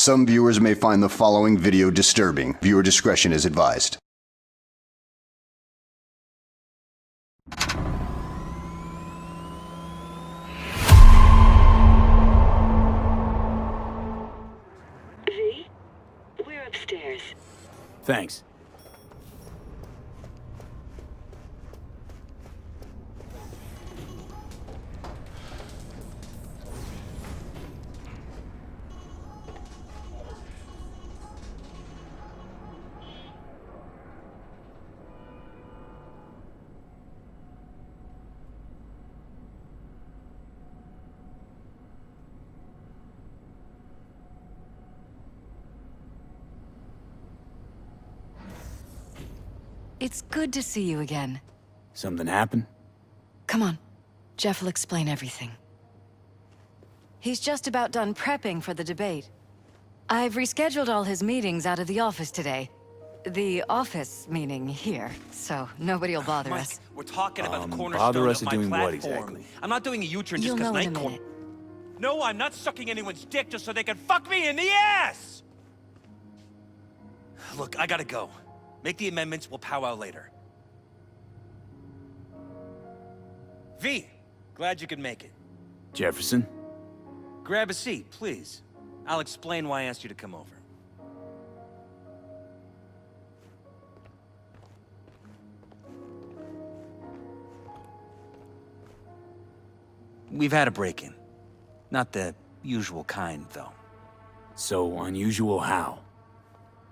Some viewers may find the following video disturbing. Viewer discretion is advised. V? We're upstairs. Thanks. It's good to see you again. Something happened? Come on. Jeff will explain everything. He's just about done prepping for the debate. I've rescheduled all his meetings out of the office today. The office meaning here, so nobody'll bother Mike, us. we're talking about the cornerstone bother us of at my doing what platform. exactly? I'm not doing a U-turn just You'll because know in a Night minute. No, I'm not sucking anyone's dick just so they can fuck me in the ass! Look, I gotta go. Make the amendments, we'll powwow later. V, glad you could make it. Jefferson? Grab a seat, please. I'll explain why I asked you to come over. We've had a break-in. Not the usual kind, though. So unusual how?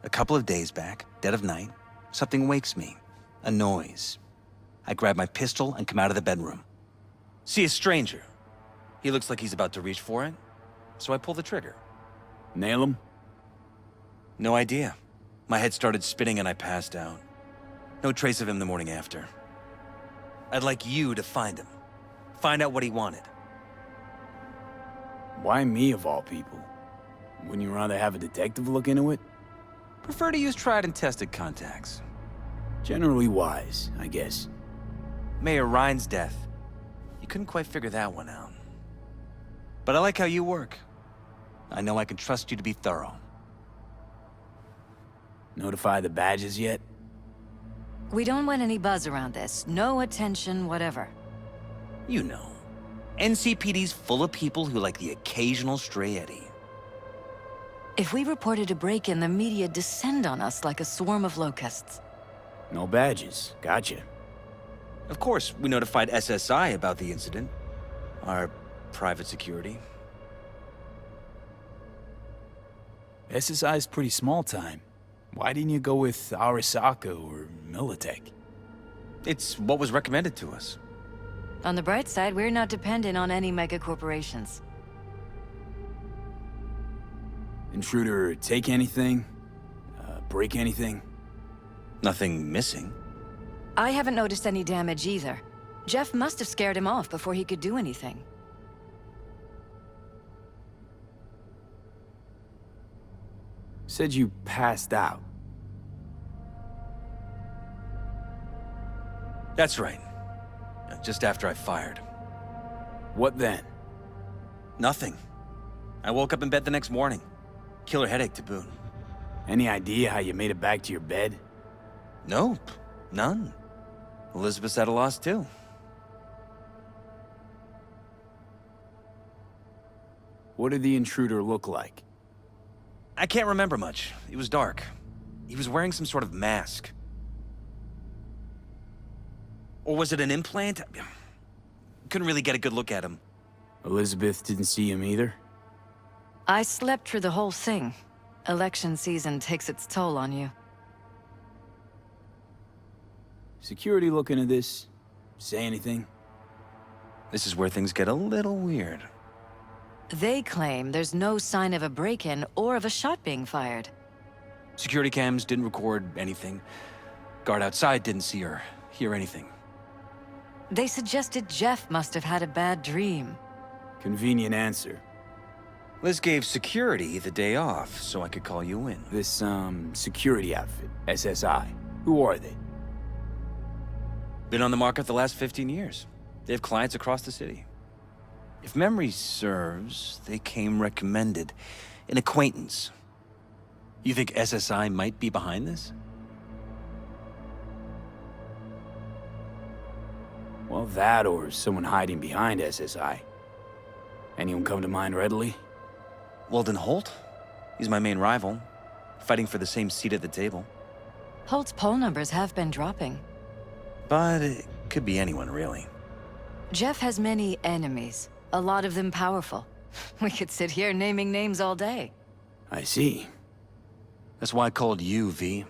A couple of days back, dead of night, something wakes me. A noise. I grab my pistol and come out of the bedroom. See a stranger. He looks like he's about to reach for it, so I pull the trigger. Nail him? No idea. My head started spinning and I passed out. No trace of him the morning after. I'd like you to find him. Find out what he wanted. Why me of all people? Wouldn't you rather have a detective look into it? Prefer to use tried and tested contacts. Generally wise, I guess. Mayor Ryan's death. You couldn't quite figure that one out. But I like how you work. I know I can trust you to be thorough. Notify the badges yet? We don't want any buzz around this. No attention, whatever. You know. NCPD's full of people who like the occasional stray eddy. If we reported a break-in, the media descend on us like a swarm of locusts. No badges. Gotcha. Of course, we notified SSI about the incident. Our private security. SSI's pretty small time. Why didn't you go with Arasaka or Militech? It's what was recommended to us. On the bright side, we're not dependent on any mega corporations. Intruder take anything? Break anything? Nothing missing. I haven't noticed any damage either. Jeff must have scared him off before he could do anything. Said you passed out. That's right. Just after I fired. What then? Nothing. I woke up in bed the next morning. Killer headache to boot. Any idea how you made it back to your bed? Nope. None. Elizabeth's at a loss too. What did the intruder look like? I can't remember much. It was dark. He was wearing some sort of mask. Or was it an implant? Couldn't really get a good look at him. Elizabeth didn't see him either? I slept through the whole thing. Election season takes its toll on you. Security looking at this? Say anything? This is where things get a little weird. They claim there's no sign of a break-in or of a shot being fired. Security cams didn't record anything. Guard outside didn't see or hear anything. They suggested Jeff must have had a bad dream. Convenient answer. Liz gave security the day off so I could call you in. This, security outfit, SSI. Who are they? Been on the market the last 15 years. They have clients across the city. If memory serves, they came recommended. An acquaintance. You think SSI might be behind this? Well, that or someone hiding behind SSI. Anyone come to mind readily? Weldon Holt? He's my main rival, fighting for the same seat at the table. Holt's poll numbers have been dropping. But it could be anyone, really. Jeff has many enemies, a lot of them powerful. We could sit here naming names all day. I see. That's why I called you, V.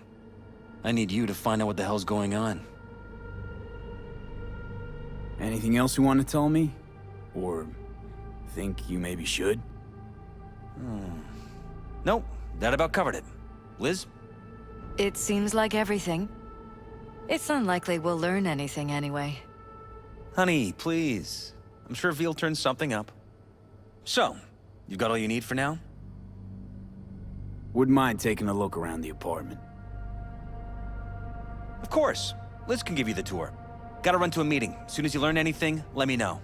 I need you to find out what the hell's going on. Anything else you want to tell me? Or think you maybe should? Nope, that about covered it. Liz? It seems like everything. It's unlikely we'll learn anything anyway. Honey, please. I'm sure V'll turn something up. So, you've got all you need for now? Wouldn't mind taking a look around the apartment. Of course. Liz can give you the tour. Gotta run to a meeting. As soon as you learn anything, let me know.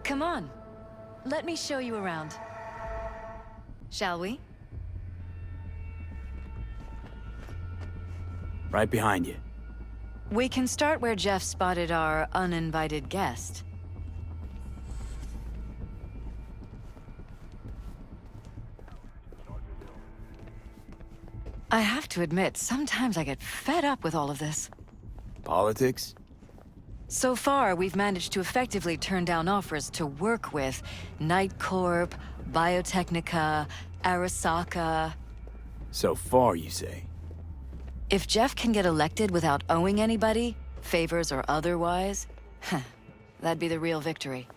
Come on. Let me show you around. Shall we? Right behind you. We can start where Jeff spotted our uninvited guest. I have to admit, sometimes I get fed up with all of this. Politics? So far, we've managed to effectively turn down offers to work with Night Corp, Biotechnica, Arasaka. So far, you say? If Jeff can get elected without owing anybody, favors or otherwise, that'd be the real victory.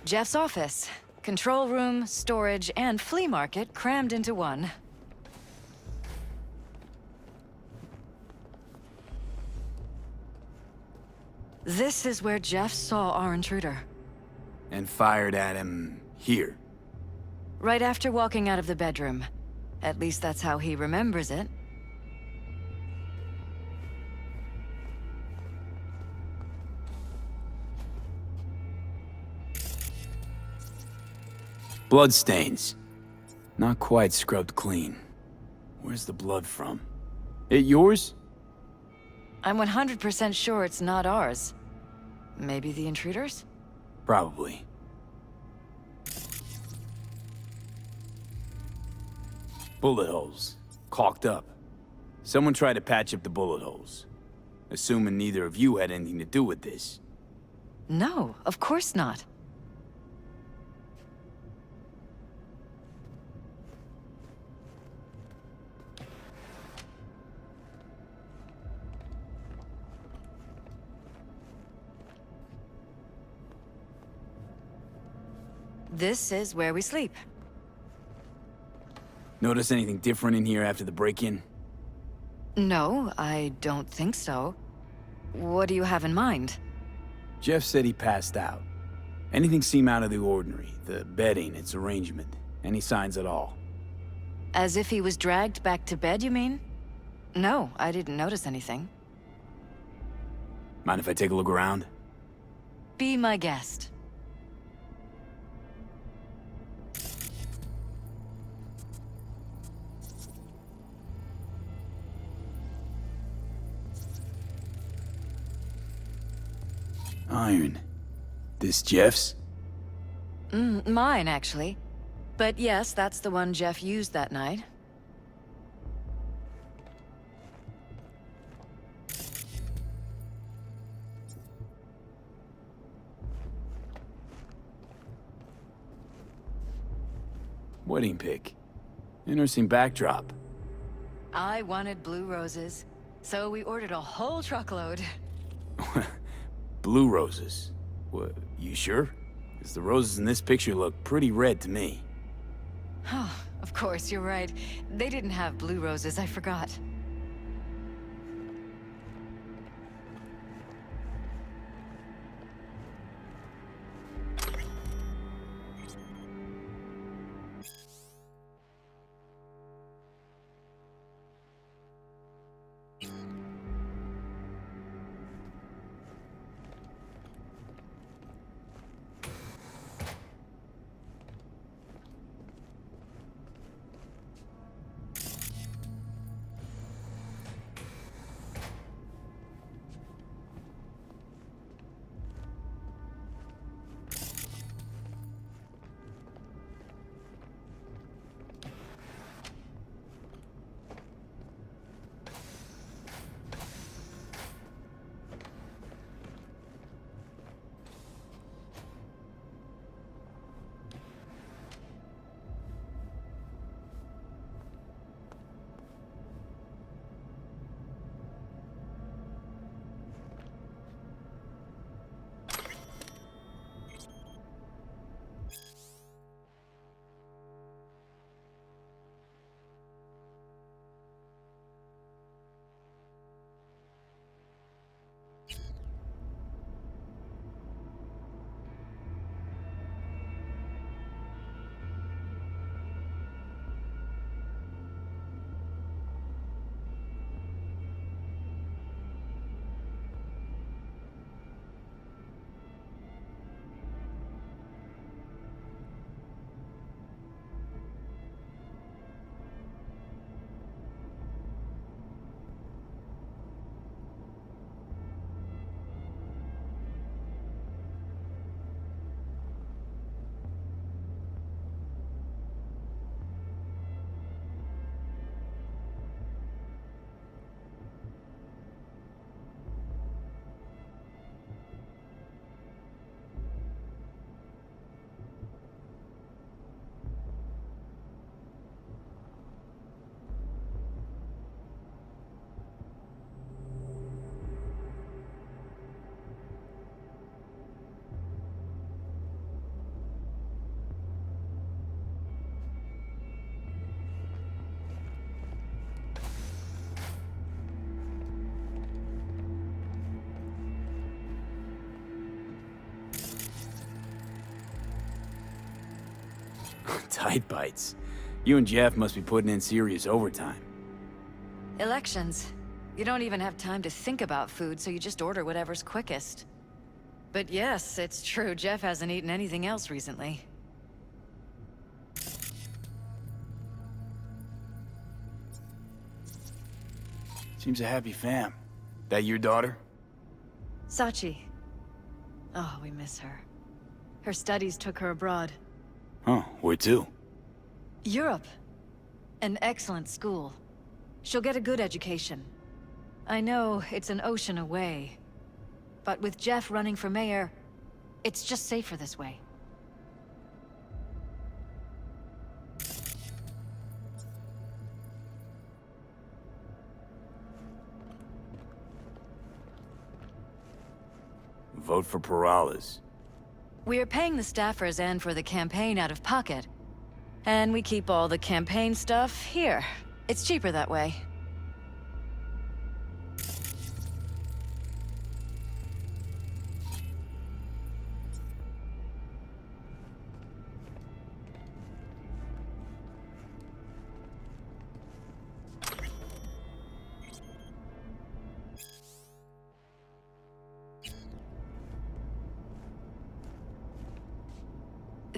Jeff's office. Control room, storage, and flea market crammed into one. This is where Jeff saw our intruder. And fired at him here. Right after walking out of the bedroom. At least that's how he remembers it. Bloodstains. Not quite scrubbed clean. Where's the blood from? It yours? I'm 100% sure it's not ours. Maybe the intruders? Probably. Bullet holes. Caulked up. Someone tried to patch up the bullet holes. Assuming neither of you had anything to do with this. No, of course not. This is where we sleep. Notice anything different in here after the break-in? No, I don't think so. What do you have in mind? Jeff said he passed out. Anything seem out of the ordinary? The bedding, its arrangement? Any signs at all? As if he was dragged back to bed, you mean? No, I didn't notice anything. Mind if I take a look around? Be my guest. Iron. This Jeff's? Mine, actually. But yes, that's the one Jeff used that night. Wedding pic. Interesting backdrop. I wanted blue roses, so we ordered a whole truckload. Blue roses. What, you sure? Because the roses in this picture look pretty red to me. Oh, of course, you're right. They didn't have blue roses, I forgot. Tight bites. You and Jeff must be putting in serious overtime. Elections. You don't even have time to think about food, so you just order whatever's quickest. But yes, it's true, Jeff hasn't eaten anything else recently. Seems a happy fam. That your daughter? Sachi. Oh, we miss her. Her studies took her abroad. Huh, where to? Europe. An excellent school. She'll get a good education. I know it's an ocean away, but with Jeff running for mayor, it's just safer this way. Vote for Perales. We're paying the staffers and for the campaign out of pocket. And we keep all the campaign stuff here. It's cheaper that way.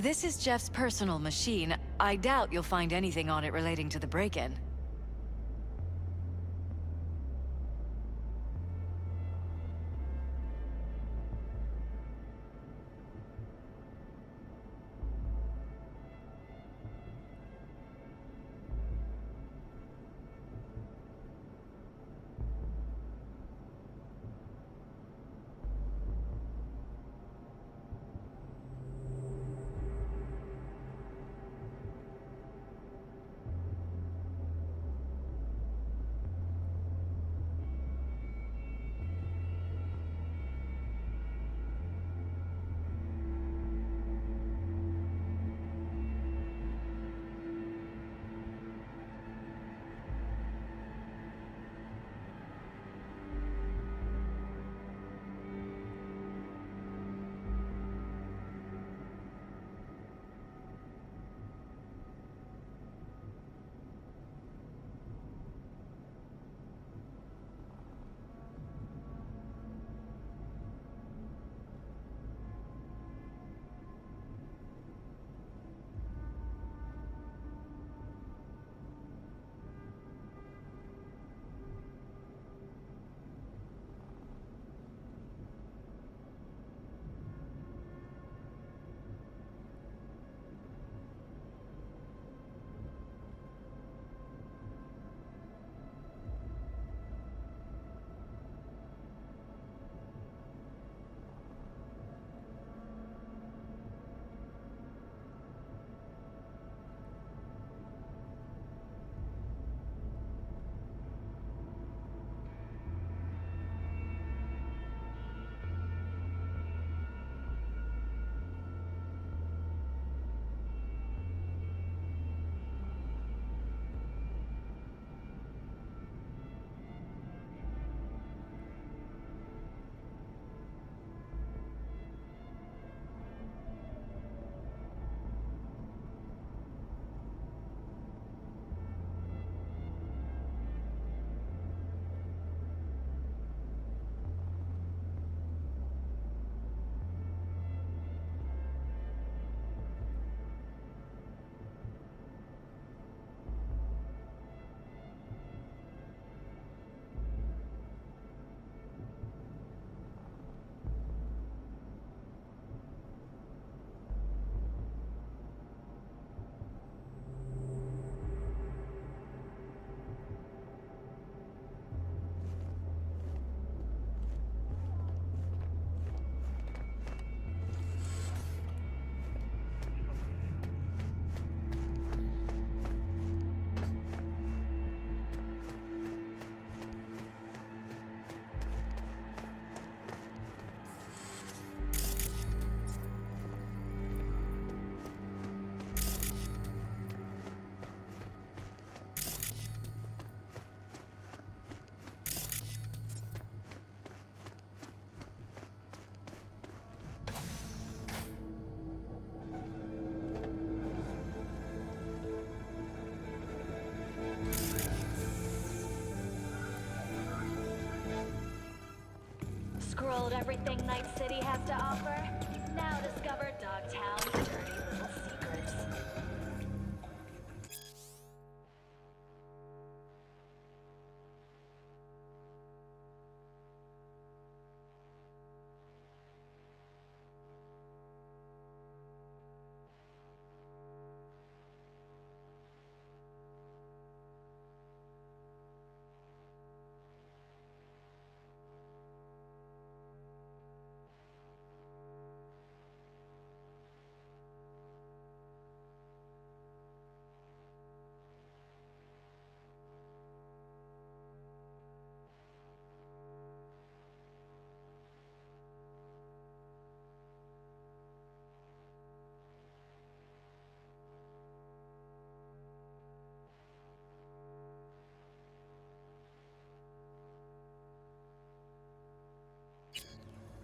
This is Jeff's personal machine. I doubt you'll find anything on it relating to the break-in. bankrolled everything Night City has to offer? Now discover Dogtown's dirty little secrets.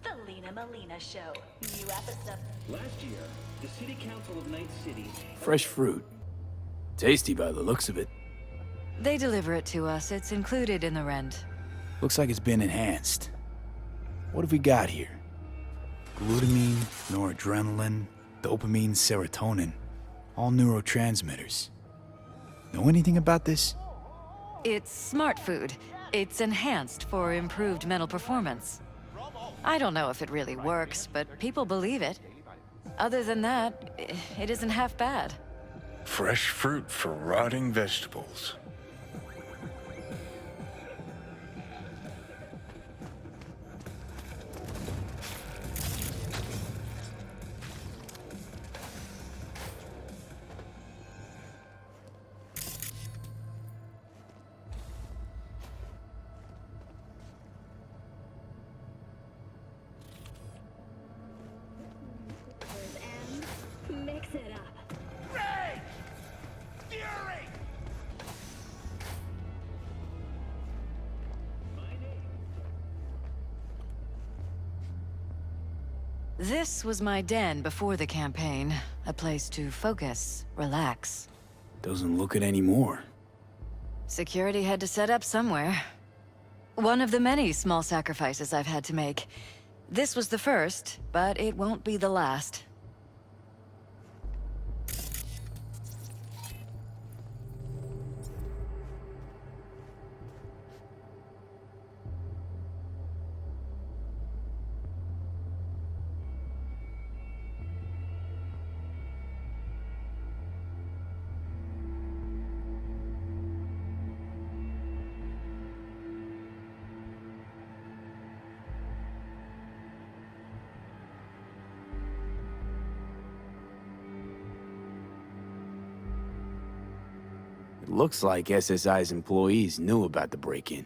The Lena Melina Show. New episode. Last year, the City Council of Night City... Fresh fruit. Tasty by the looks of it. They deliver it to us. It's included in the rent. Looks like it's been enhanced. What have we got here? Glutamine, noradrenaline, dopamine, serotonin. All neurotransmitters. Know anything about this? It's smart food. It's enhanced for improved mental performance. I don't know if it really works, but people believe it. Other than that, it isn't half bad. Fresh fruit for rotting vegetables. And mix it up. Rage! Fury! This was my den before the campaign. A place to focus, relax. Doesn't look it anymore. Security had to set up somewhere. One of the many small sacrifices I've had to make. This was the first, but it won't be the last. It looks like SSI's employees knew about the break-in.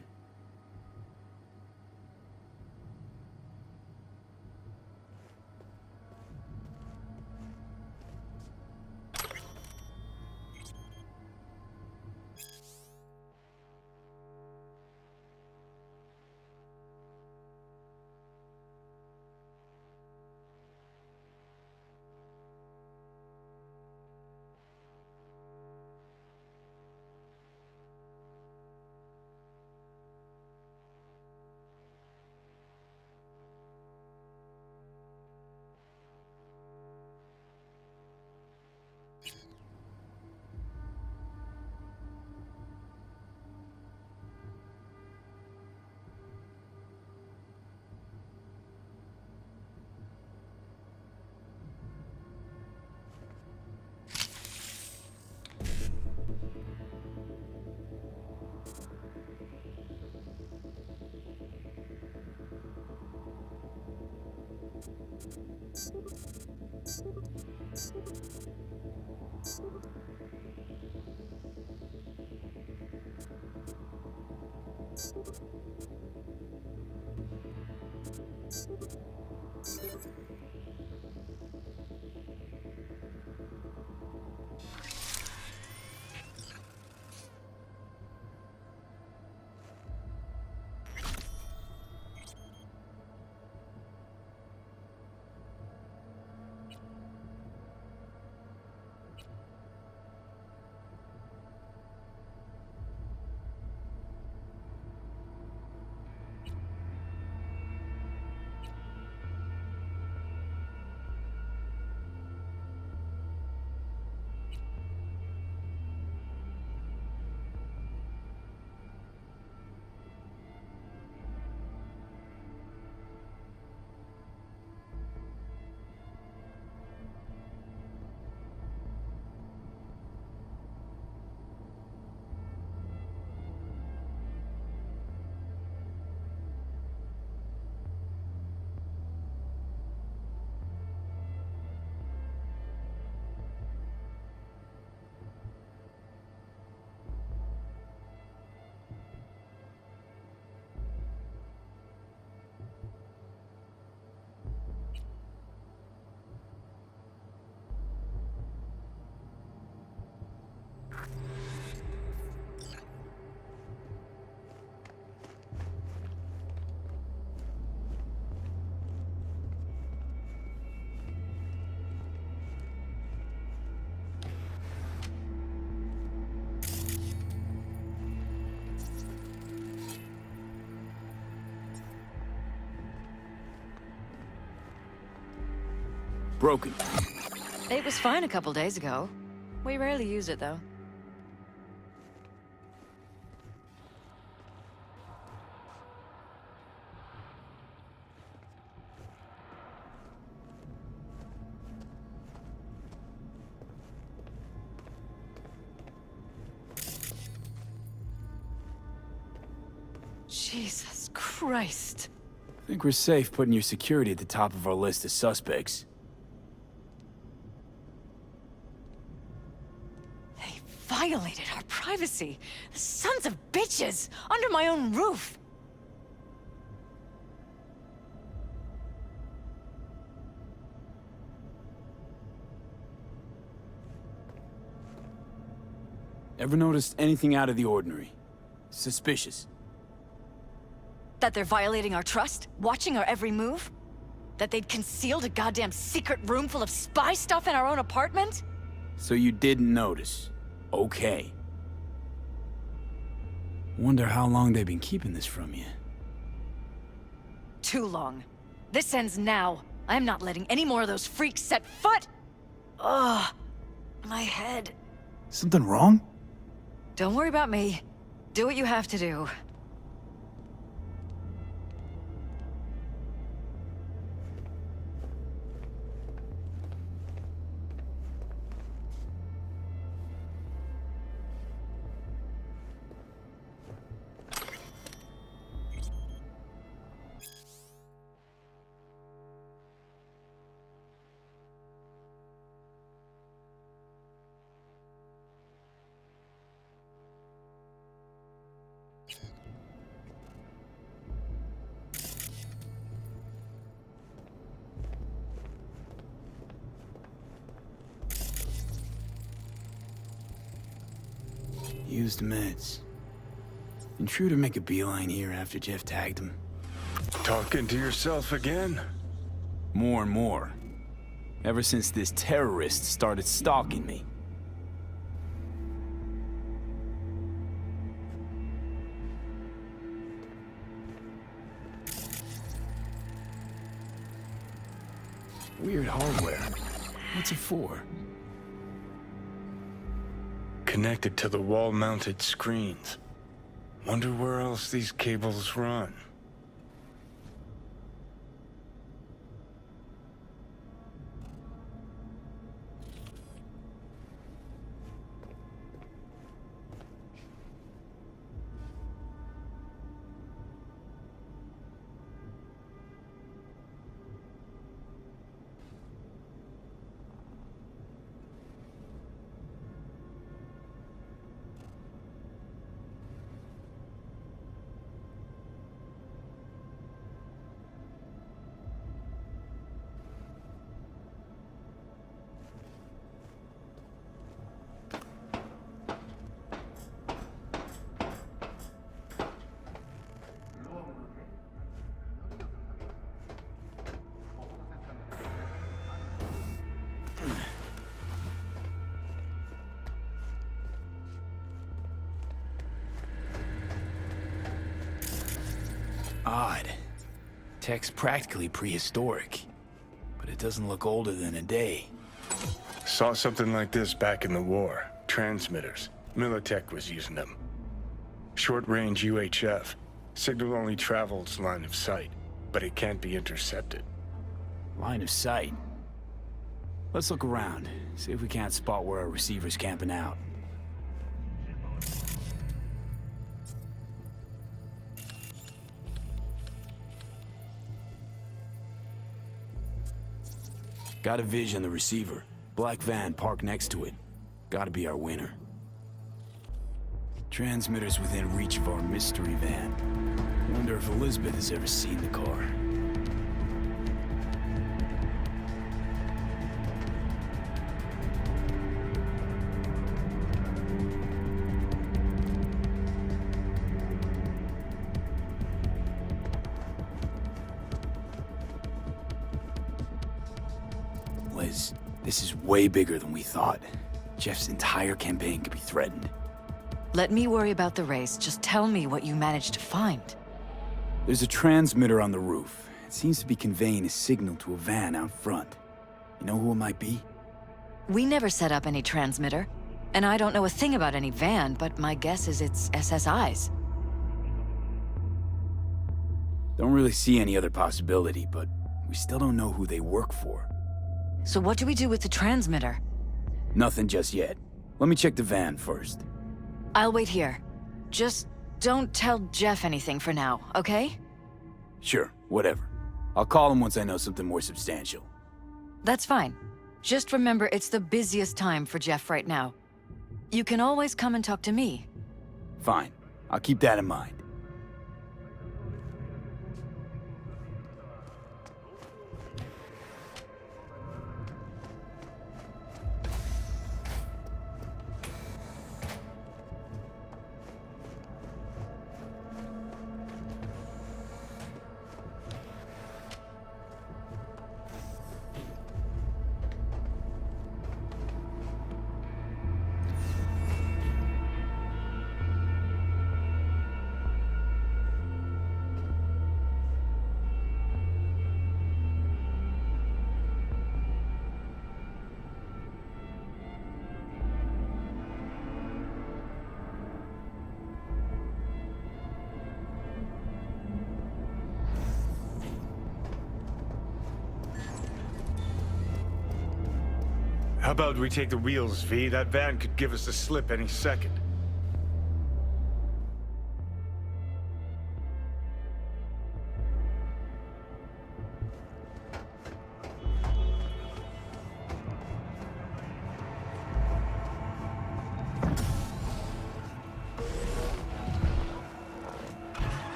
Broken. It was fine a couple days ago. We rarely use it, though. Jesus Christ. Think we're safe putting your security at the top of our list of suspects. They violated our privacy. The sons of bitches! Under my own roof! Ever noticed anything out of the ordinary? Suspicious? That they're violating our trust? Watching our every move? That they'd concealed a goddamn secret room full of spy stuff in our own apartment? So you didn't notice. Okay. Wonder how long they've been keeping this from you. Too long. This ends now. I'm not letting any more of those freaks set foot! Ugh. My head. Something wrong? Don't worry about me. Do what you have to do. Used meds. Intruder make a beeline here after Jeff tagged him. Talking to yourself again? More and more. Ever since this terrorist started stalking me. Weird hardware. What's it for? Connected to the wall-mounted screens. Wonder where else these cables run. Odd. Tech's practically prehistoric. But it doesn't look older than a day. Saw something like this back in the war. Transmitters. Militech was using them. Short-range UHF. Signal only travels line of sight, but it can't be intercepted. Line of sight. Let's look around. See if we can't spot where our receiver's camping out. Got a vision on the receiver. Black van parked next to it. Gotta be our winner. Transmitters within reach of our mystery van. Wonder if Elizabeth has ever seen the car. Liz, this is way bigger than we thought. Jeff's entire campaign could be threatened. Let me worry about the race. Just tell me what you managed to find. There's a transmitter on the roof. It seems to be conveying a signal to a van out front. You know who it might be? We never set up any transmitter, and I don't know a thing about any van, but my guess is it's SSI's. Don't really see any other possibility, but we still don't know who they work for. So what do we do with the transmitter? Nothing just yet. Let me check the van first. I'll wait here. Just don't tell Jeff anything for now, okay? Sure, whatever. I'll call him once I know something more substantial. That's fine. Just remember it's the busiest time for Jeff right now. You can always come and talk to me. Fine. I'll keep that in mind. How about we take the wheels, V? That van could give us the slip any second.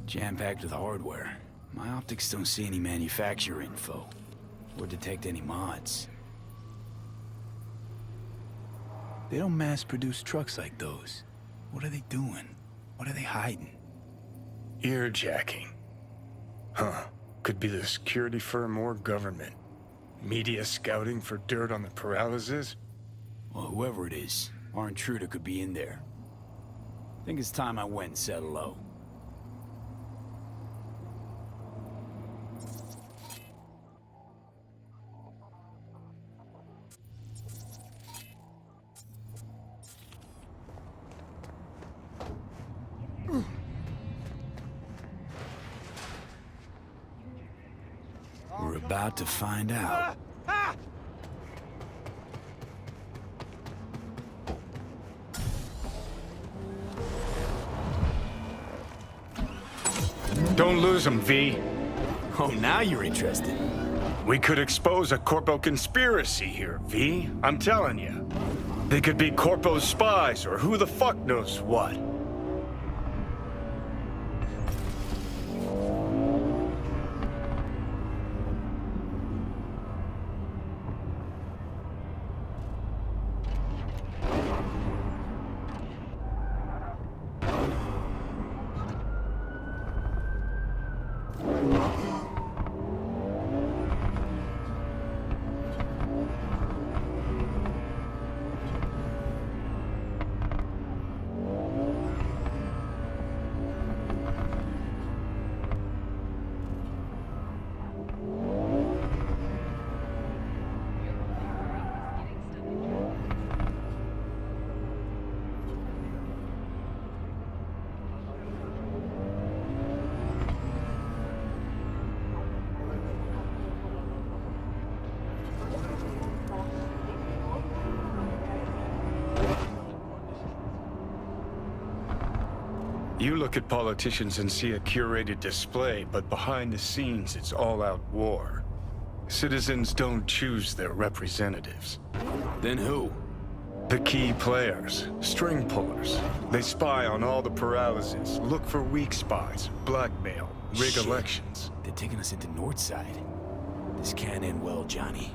Jam-packed with hardware. My optics don't see any manufacturer info, or detect any mods. They don't mass-produce trucks like those. What are they doing? What are they hiding? Earjacking. Huh. Could be the security firm or government. Media scouting for dirt on the paralysis? Well, whoever it is, our intruder could be in there. Think it's time I went and said hello. We're about to find out. Don't lose them, V. Oh, now you're interested. We could expose a Corpo conspiracy here, V. I'm telling you. They could be Corpo's spies, or who the fuck knows what. You look at politicians and see a curated display, but behind the scenes it's all-out war. Citizens don't choose their representatives. Then who? The key players, string pullers. They spy on all the paralysis, look for weak spots, blackmail, rig Shit. elections. They're taking us into Northside. This can't end well, Johnny.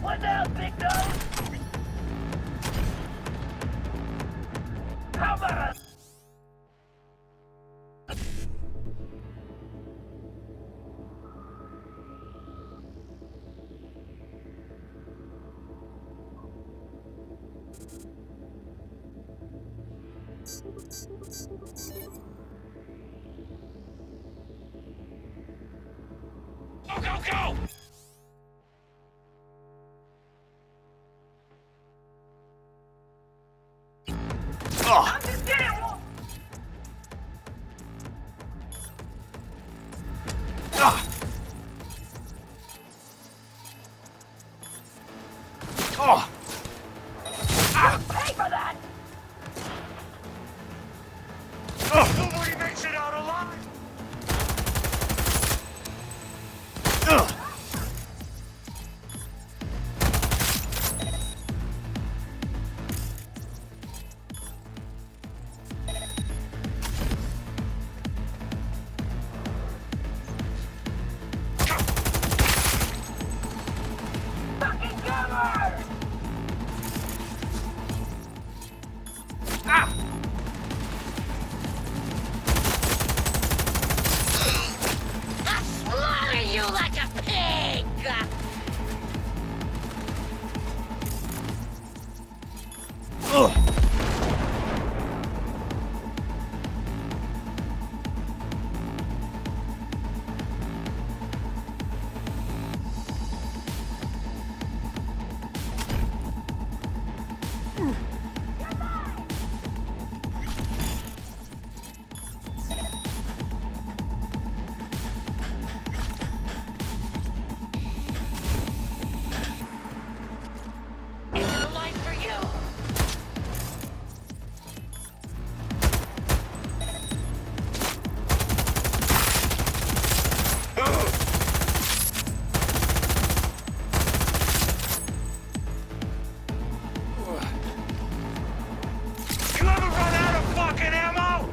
What now, big nose? How about us? Go, go, go! I'm just kidding! I'll pay for that! Nobody makes it out alive! Fucking cover! I'll slaughter you like a pig! Into the line for you! You ever run out of fucking ammo?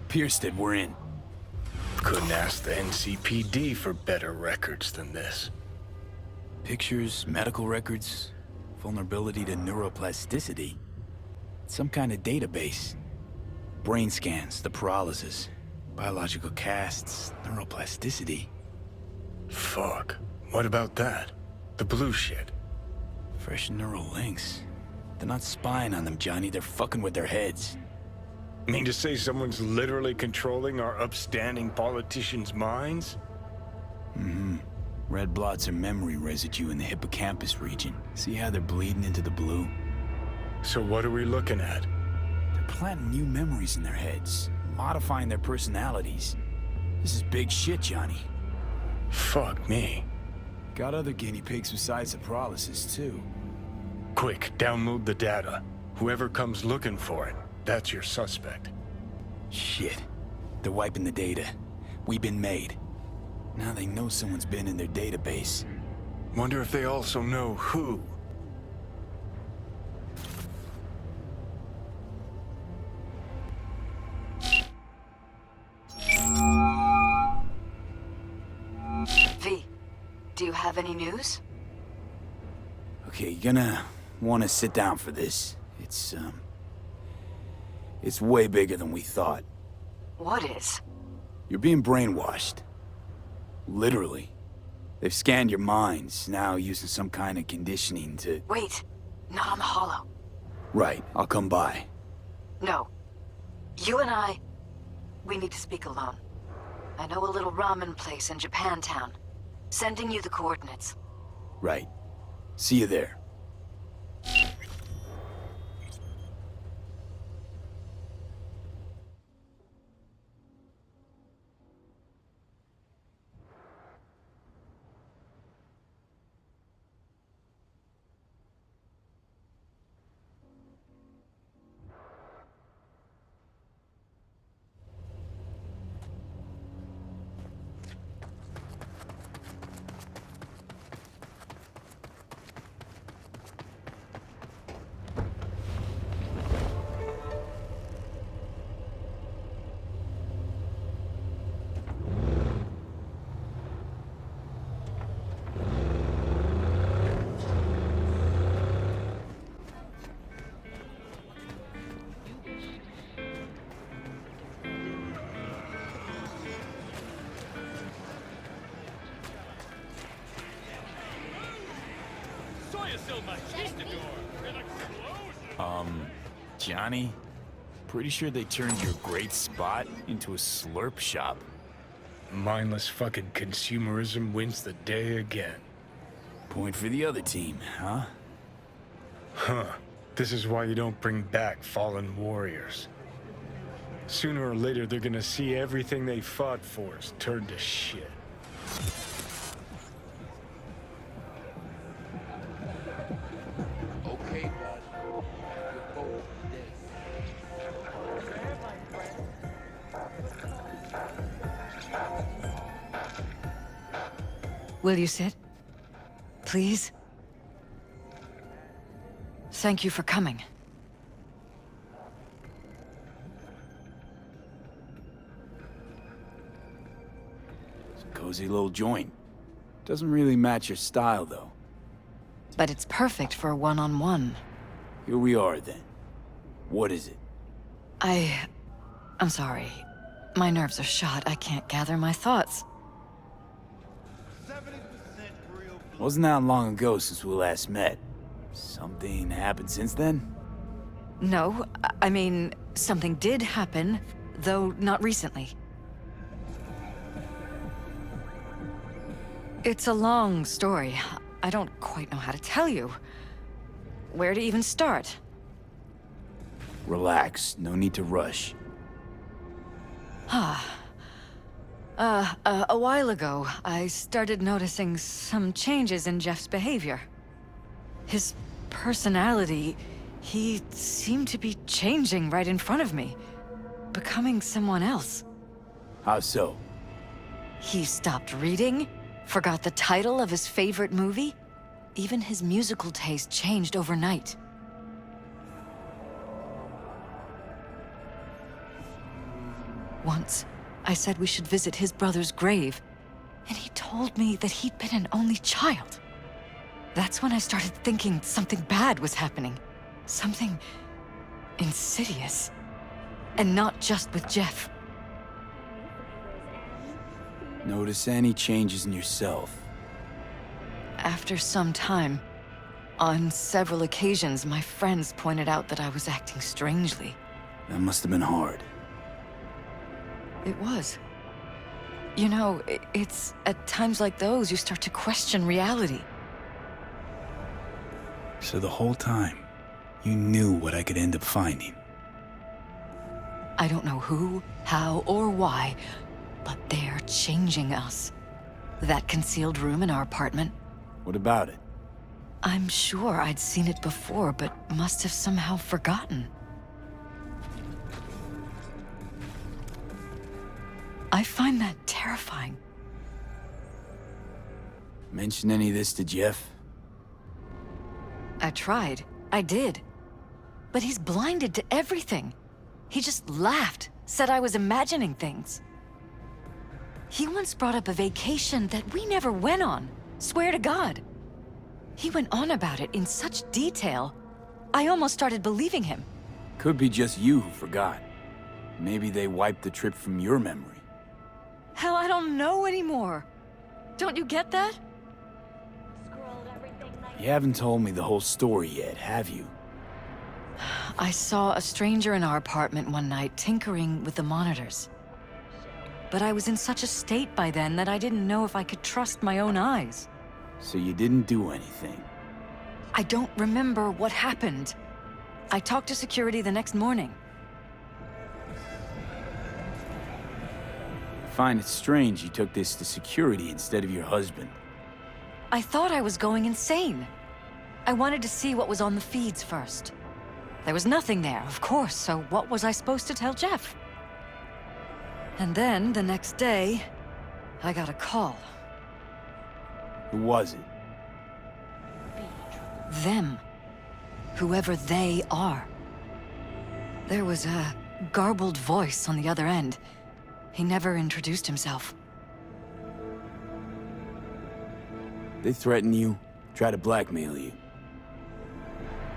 Pierced it, we're in. Couldn't ask the NCPD for better records than this. Pictures, medical records, vulnerability to neuroplasticity. Some kind of database. Brain scans, the paralysis, biological casts, neuroplasticity. Fuck. What about that? The blue shit. Fresh neural links. They're not spying on them, Johnny. They're fucking with their heads. Mean to say someone's literally controlling our upstanding politicians' minds? Red blots are memory residue in the hippocampus region. See how they're bleeding into the blue? So what are we looking at? They're planting new memories in their heads, modifying their personalities. This is big shit, Johnny. Fuck me. Got other guinea pigs besides the paralysis, too. Quick, download the data. Whoever comes looking for it, that's your suspect. Shit. They're wiping the data. We've been made. Now they know someone's been in their database. Wonder if they also know who. V, do you have any news? Okay, you're gonna want to sit down for this. It's way bigger than we thought. What is? You're being brainwashed. Literally. They've scanned your minds, now using some kind of conditioning to... Wait, not on the holo. Right, I'll come by. No. You and we need to speak alone. I know a little ramen place in Japantown. Sending you the coordinates. Right. See you there. Johnny? Pretty sure they turned your great spot into a slurp shop. Mindless fucking consumerism wins the day again. Point for the other team, huh? Huh. This is why you don't bring back fallen warriors. Sooner or later, they're gonna see everything they fought for is turned to shit. Okay, bud. You're both dead. Will you sit? Please? Thank you for coming. It's a cozy little joint. Doesn't really match your style, though. But it's perfect for a one-on-one. Here we are, then. What is it? I'm sorry. My nerves are shot. I can't gather my thoughts. Wasn't that long ago since we last met. Something happened since then? No, I mean, something did happen, though not recently. It's a long story. I don't quite know how to tell you. Where to even start? Relax, no need to rush. A while ago, I started noticing some changes in Jeff's behavior. His personality, he seemed to be changing right in front of me, becoming someone else. How so? He stopped reading, forgot the title of his favorite movie. Even his musical taste changed overnight. Once, I said we should visit his brother's grave, and he told me that he'd been an only child. That's when I started thinking something bad was happening. Something insidious. And not just with Jeff. Notice any changes in yourself? After some time, on several occasions, my friends pointed out that I was acting strangely. That must have been hard. It was. You know, it's at times like those you start to question reality. So the whole time, you knew what I could end up finding. I don't know who, how, or why, but they're changing us. That concealed room in our apartment? What about it? I'm sure I'd seen it before, but must have somehow forgotten. I find that terrifying. Mention any of this to Jeff? I tried. I did. But he's blinded to everything. He just laughed, said I was imagining things. He once brought up a vacation that we never went on. Swear to God. He went on about it in such detail, I almost started believing him. Could be just you who forgot. Maybe they wiped the trip from your memory. Hell, I don't know anymore. Don't you get that? Scrolled everything nice. You haven't told me the whole story yet, have you? I saw a stranger in our apartment one night tinkering with the monitors. But I was in such a state by then that I didn't know if I could trust my own eyes. So you didn't do anything? I don't remember what happened. I talked to security the next morning. I find it strange you took this to security instead of your husband. I thought I was going insane. I wanted to see what was on the feeds first. There was nothing there, of course, so what was I supposed to tell Jeff? And then, the next day, I got a call. Who was it? Them. Whoever they are. There was a garbled voice on the other end. He never introduced himself. They threaten you, try to blackmail you.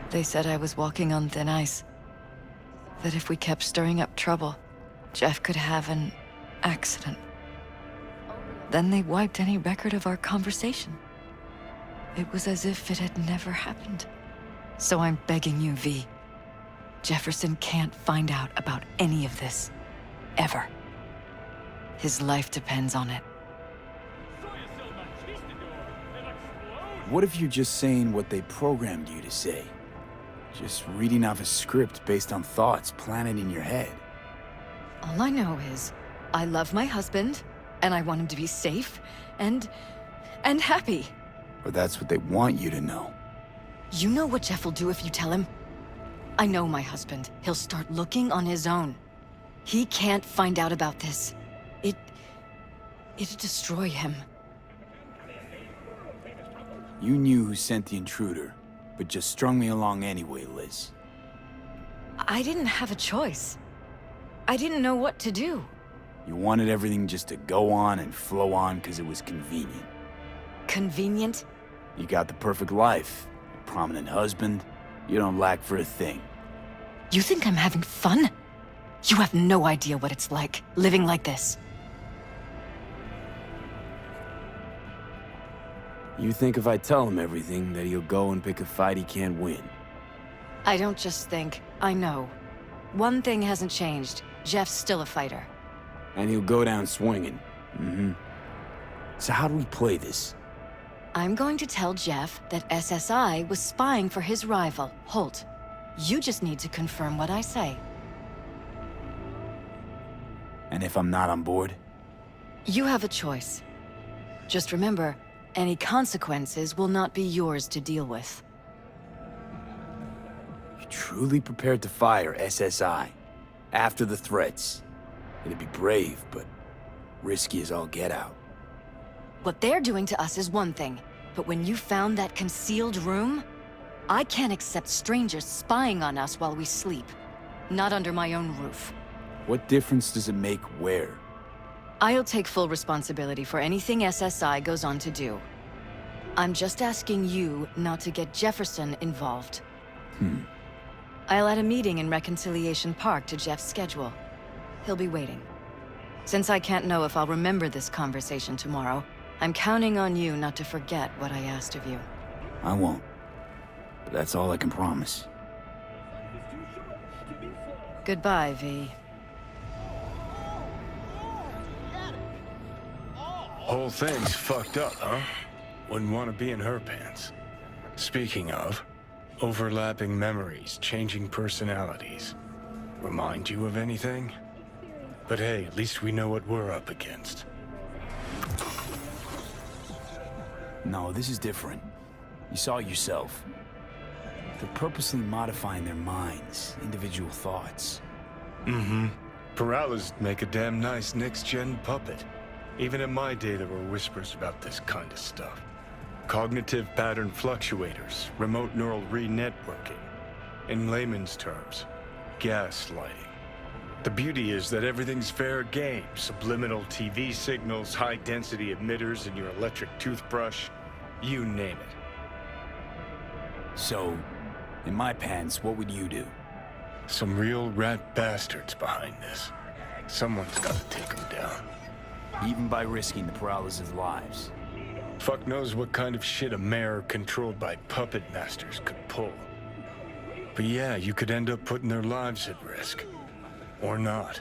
They said I was walking on thin ice. That if we kept stirring up trouble, Jeff could have an accident. Then they wiped any record of our conversation. It was as if it had never happened. So I'm begging you, V. Jefferson can't find out about any of this. Ever. His life depends on it. What if you're just saying what they programmed you to say? Just reading off a script based on thoughts planted in your head? All I know is, I love my husband, and I want him to be safe, and happy. Or that's what they want you to know. You know what Jeff will do if you tell him? I know my husband. He'll start looking on his own. He can't find out about this. It'd destroy him. You knew who sent the intruder, but just strung me along anyway, Liz. I didn't have a choice. I didn't know what to do. You wanted everything just to go on and flow on because it was convenient. Convenient? You got the perfect life, a prominent husband. You don't lack for a thing. You think I'm having fun? You have no idea what it's like, living like this. You think if I tell him everything, that he'll go and pick a fight he can't win? I don't just think, I know. One thing hasn't changed. Jeff's still a fighter. And he'll go down swinging. So how do we play this? I'm going to tell Jeff that SSI was spying for his rival, Holt. You just need to confirm what I say. And if I'm not on board? You have a choice. Just remember, any consequences will not be yours to deal with. You're truly prepared to fire SSI after the threats. It'd be brave, but risky as all get out. What they're doing to us is one thing, but when you found that concealed room, I can't accept strangers spying on us while we sleep. Not under my own roof. What difference does it make where? I'll take full responsibility for anything SSI goes on to do. I'm just asking you not to get Jefferson involved. I'll add a meeting in Reconciliation Park to Jeff's schedule. He'll be waiting. Since I can't know if I'll remember this conversation tomorrow, I'm counting on you not to forget what I asked of you. I won't. But that's all I can promise. Goodbye, V. Whole thing's fucked up, huh? Wouldn't want to be in her pants. Speaking of, overlapping memories, changing personalities. Remind you of anything? But hey, at least we know what we're up against. No, this is different. You saw it yourself. They're purposely modifying their minds, individual thoughts. Mm-hmm. Peralez make a damn nice next-gen puppet. Even in my day, there were whispers about this kind of stuff. Cognitive pattern fluctuators, remote neural re-networking. In layman's terms, gaslighting. The beauty is that everything's fair game. Subliminal TV signals, high-density emitters in your electric toothbrush. You name it. So, in my pants, what would you do? Some real rat bastards behind this. Someone's gotta take them down. Even by risking the Peralez's lives. Fuck knows what kind of shit a mayor controlled by puppet masters could pull. But yeah, you could end up putting their lives at risk. Or not.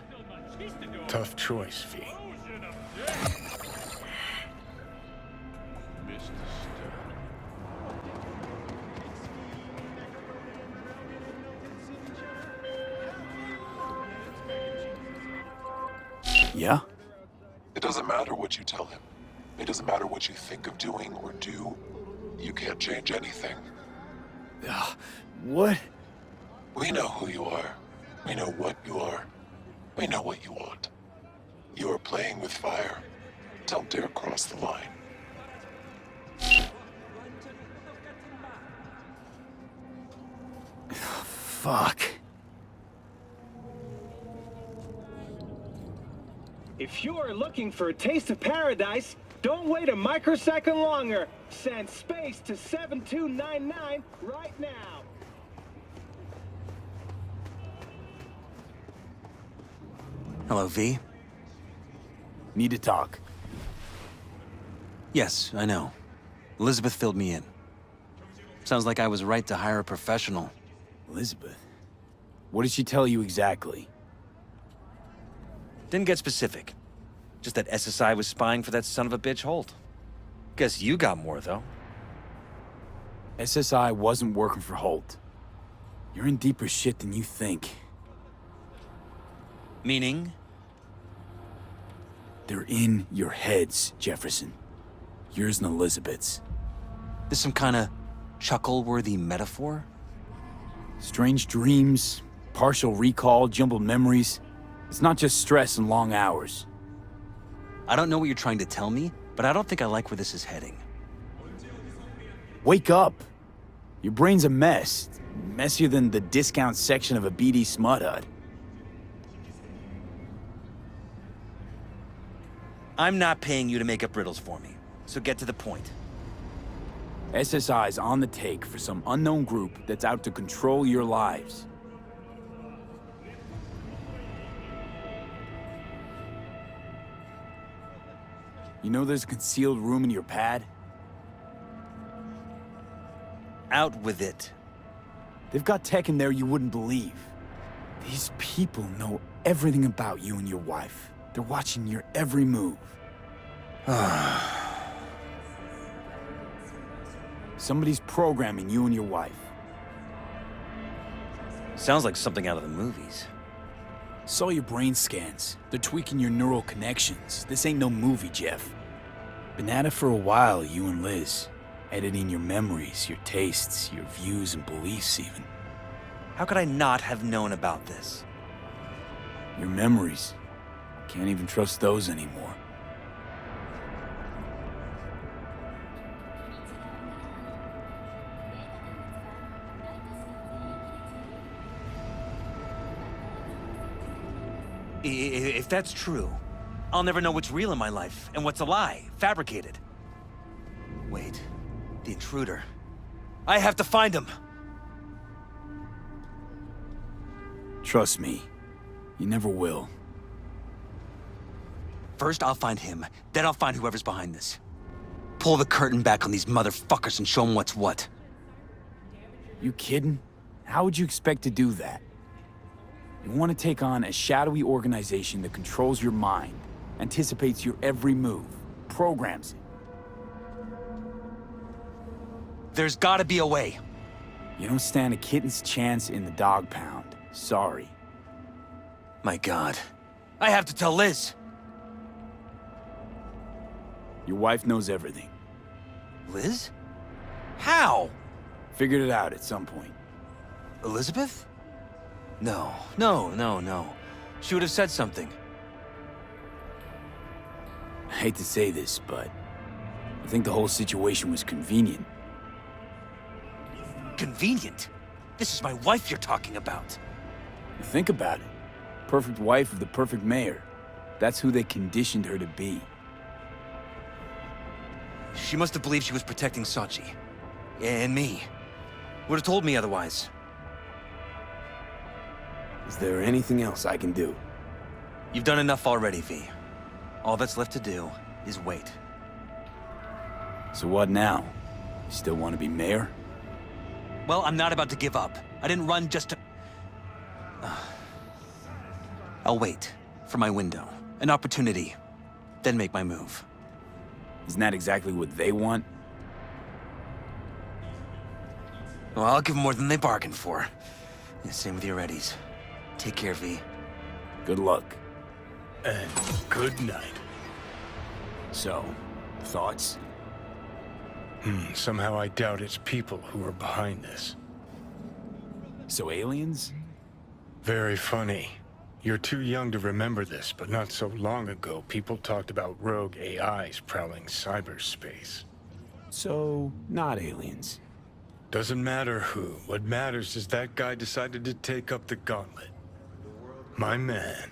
Tough choice, V. Yeah? It doesn't matter what you tell him. It doesn't matter what you think of doing or do. You can't change anything. What? We know who you are. We know what you are. We know what you want. You are playing with fire. Don't dare cross the line. Fuck. If you're looking for a taste of paradise, don't wait a microsecond longer. Send space to 7299 right now. Hello, V. Need to talk. Yes, I know. Elizabeth filled me in. Sounds like I was right to hire a professional. Elizabeth? What did she tell you exactly? Didn't get specific. Just that SSI was spying for that son of a bitch Holt. Guess you got more, though. SSI wasn't working for Holt. You're in deeper shit than you think. Meaning? They're in your heads, Jefferson. Yours and Elizabeth's. This some kind of chuckle-worthy metaphor? Strange dreams, partial recall, jumbled memories. It's not just stress and long hours. I don't know what you're trying to tell me, but I don't think I like where this is heading. Wake up! Your brain's a mess. Messier than the discount section of a BD smut hut. I'm not paying you to make up riddles for me, so get to the point. SSI's on the take for some unknown group that's out to control your lives. You know there's a concealed room in your pad? Out with it. They've got tech in there you wouldn't believe. These people know everything about you and your wife. They're watching your every move. Somebody's programming you and your wife. Sounds like something out of the movies. Saw your brain scans. They're tweaking your neural connections. This ain't no movie, Jeff. Been at it for a while, you and Liz. Editing your memories, your tastes, your views and beliefs even. How could I not have known about this? Your memories. Can't even trust those anymore. If that's true, I'll never know what's real in my life and what's a lie, fabricated. Wait, the intruder. I have to find him! Trust me, you never will. First, I'll find him, then I'll find whoever's behind this. Pull the curtain back on these motherfuckers and show them what's what. You kidding? How would you expect to do that? You want to take on a shadowy organization that controls your mind, anticipates your every move, programs it. There's gotta be a way. You don't stand a kitten's chance in the dog pound. Sorry. My God. I have to tell Liz. Your wife knows everything. Liz? How? Figured it out at some point. Elizabeth? No, no, no, no. She would have said something. I hate to say this, but I think the whole situation was convenient. Convenient? This is my wife you're talking about. Think about it. Perfect wife of the perfect mayor. That's who they conditioned her to be. She must have believed she was protecting Sachi. And me. Would have told me otherwise. Is there anything else I can do? You've done enough already, V. All that's left to do is wait. So what now? You still want to be mayor? Well, I'm not about to give up. I didn't run just to... I'll wait for my window, an opportunity, then make my move. Isn't that exactly what they want? Well, I'll give them more than they bargained for. Yeah, same with your Eddies. Take care, V. Good luck. And good night. So, thoughts? Somehow I doubt it's people who are behind this. So aliens? Very funny. You're too young to remember this, but not so long ago, people talked about rogue AIs prowling cyberspace. So, not aliens. Doesn't matter who. What matters is that guy decided to take up the gauntlet. My man.